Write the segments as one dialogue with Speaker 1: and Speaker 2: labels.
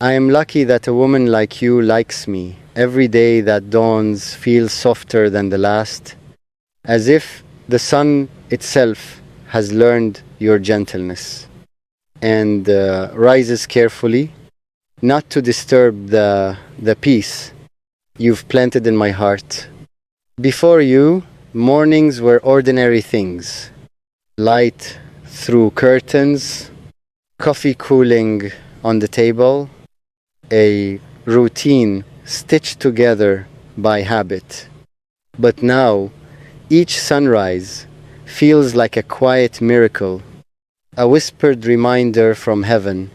Speaker 1: I am lucky that a woman like you likes me. Every day that dawns feels softer than the last, as if the sun itself has learned your gentleness and rises carefully, not to disturb the peace you've planted in my heart. Before you, mornings were ordinary things: light through curtains, coffee cooling on the table, a routine stitched together by habit. But now, each sunrise feels like a quiet miracle, a whispered reminder from heaven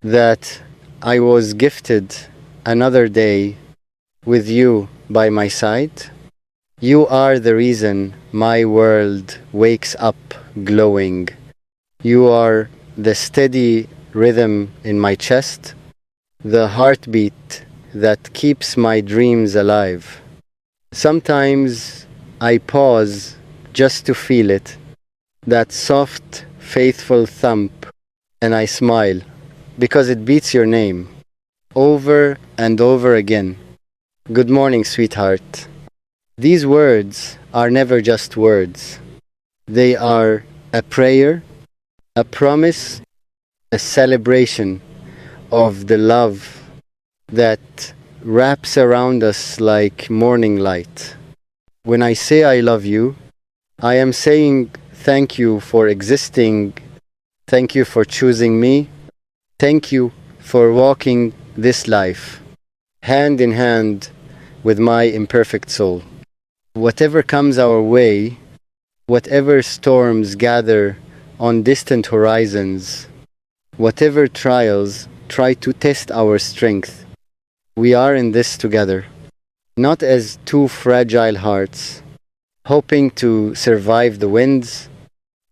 Speaker 1: that I was gifted another day with you by my side. You are the reason my world wakes up glowing. You are the steady rhythm in my chest, the heartbeat that keeps my dreams alive. Sometimes I pause just to feel it, that soft, faithful thump, and I smile because it beats your name over and over again. Good morning, sweetheart. These words are never just words. They are a prayer, a promise, a celebration of the love that wraps around us like morning light. When I say I love you, I am saying thank you for existing, thank you for choosing me, thank you for walking this life hand in hand with my imperfect soul. Whatever comes our way, whatever storms gather on distant horizons, whatever trials try to test our strength, we are in this together, not as two fragile hearts, hoping to survive the winds,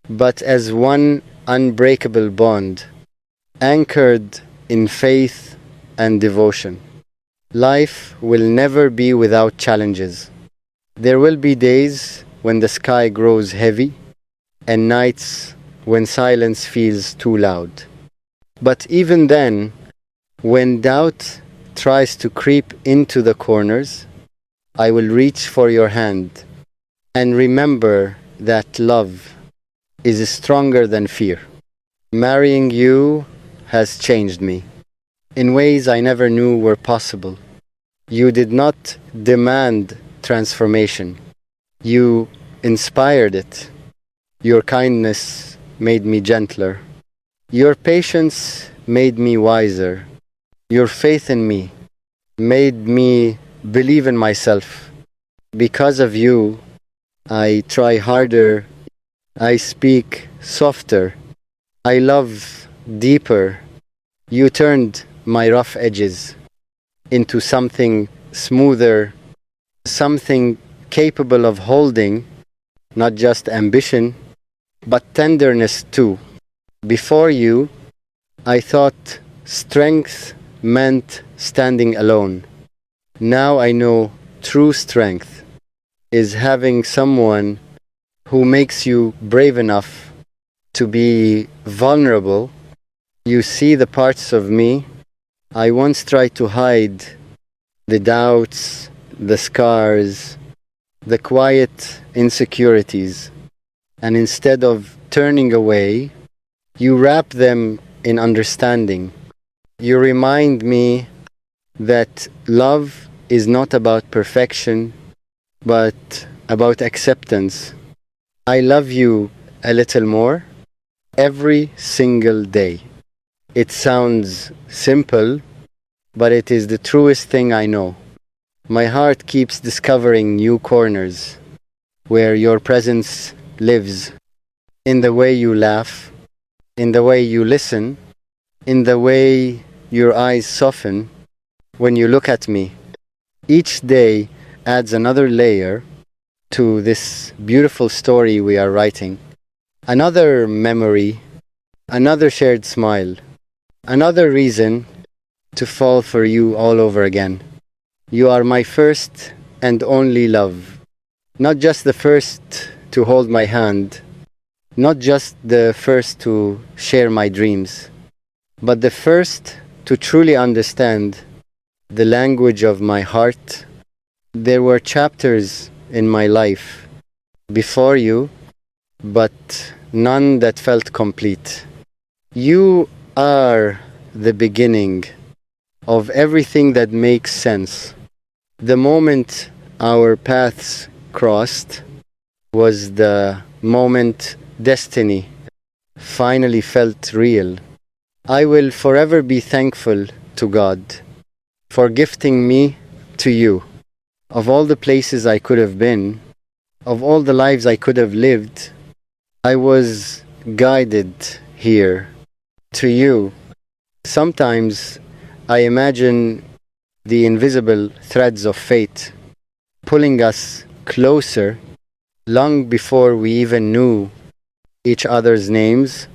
Speaker 1: but as one unbreakable bond, anchored in faith and devotion. Life will never be without challenges. There will be days when the sky grows heavy and nights when silence feels too loud. But even then, when doubt tries to creep into the corners, I will reach for your hand and remember that love is stronger than fear. Marrying you has changed me in ways I never knew were possible. You did not demand transformation. You inspired it. Your kindness made me gentler. Your patience made me wiser. Your faith in me made me believe in myself. Because of you, I try harder, I speak softer, I love deeper. You turned my rough edges into something smoother, something capable of holding not just ambition, but tenderness too. Before you, I thought strength meant standing alone. Now I know true strength is having someone who makes you brave enough to be vulnerable. You see the parts of me I once tried to hide, the doubts, the scars, the quiet insecurities, and instead of turning away, you wrap them in understanding. You remind me that love is not about perfection, but about acceptance. I love you a little more every single day. It sounds simple, but it is the truest thing I know. My heart keeps discovering new corners where your presence lives, in the way you laugh, in the way you listen, in the way your eyes soften when you look at me. Each day adds another layer to this beautiful story we are writing. Another memory, another shared smile, another reason to fall for you all over again. You are my first and only love. Not just the first to hold my hand, not just the first to share my dreams, but the first to truly understand the language of my heart. There were chapters in my life before you, but none that felt complete. You are the beginning of everything that makes sense. The moment our paths crossed was the moment destiny finally felt real. I will forever be thankful to God for gifting me to you. Of all the places I could have been, of all the lives I could have lived, I was guided here to you. Sometimes I imagine the invisible threads of fate pulling us closer long before we even knew each other's names,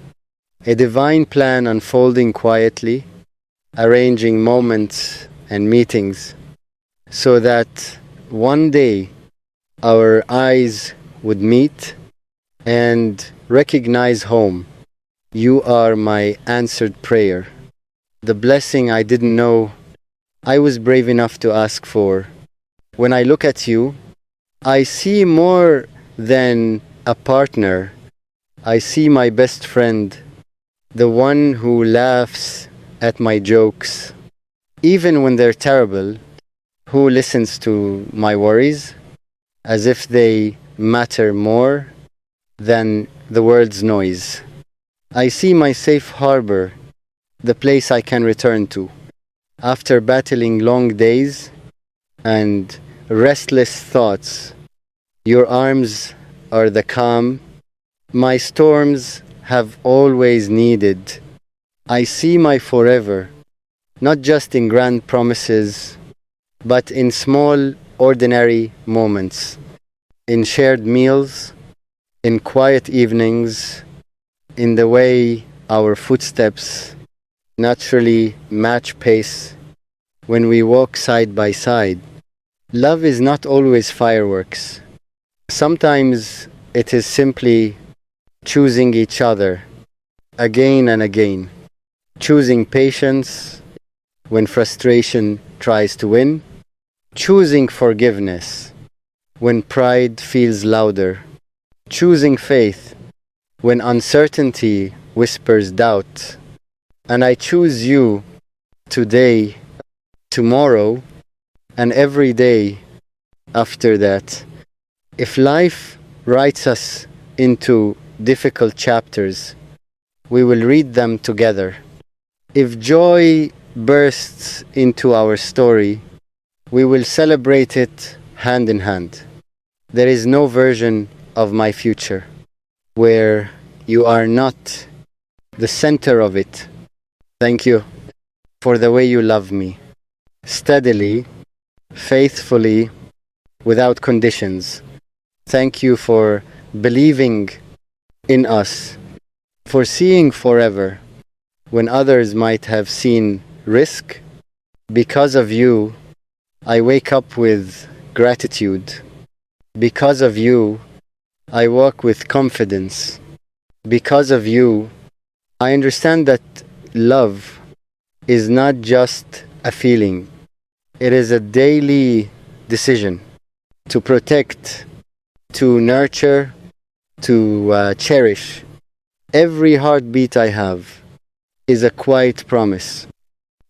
Speaker 1: a divine plan unfolding quietly, arranging moments and meetings so that one day our eyes would meet and recognize home. You are my answered prayer, the blessing I didn't know I was brave enough to ask for. When I look at you, I see more than a partner. I see my best friend, the one who laughs at my jokes, even when they're terrible, who listens to my worries as if they matter more than the world's noise. I see my safe harbor, the place I can return to after battling long days and restless thoughts. Your arms are the calm my storms have always needed. I see my forever, not just in grand promises, but in small, ordinary moments, in shared meals, in quiet evenings, in the way our footsteps naturally match pace when we walk side by side. Love is not always fireworks. Sometimes it is simply choosing each other again and again, choosing patience when frustration tries to win, choosing forgiveness when pride feels louder, choosing faith when uncertainty whispers doubt. And I choose you today, tomorrow, and every day after that. If life writes us into difficult chapters, we will read them together. If joy bursts into our story, we will celebrate it hand in hand. There is no version of my future where you are not the center of it. Thank you for the way you love me, steadily, faithfully, without conditions. Thank you for believing in us, for seeing forever when others might have seen risk. Because of you, I wake up with gratitude. Because of you, I walk with confidence. Because of you, I understand that love is not just a feeling, it is a daily decision to protect, to nurture, to cherish. Every heartbeat I have is a quiet promise.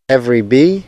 Speaker 1: Every bee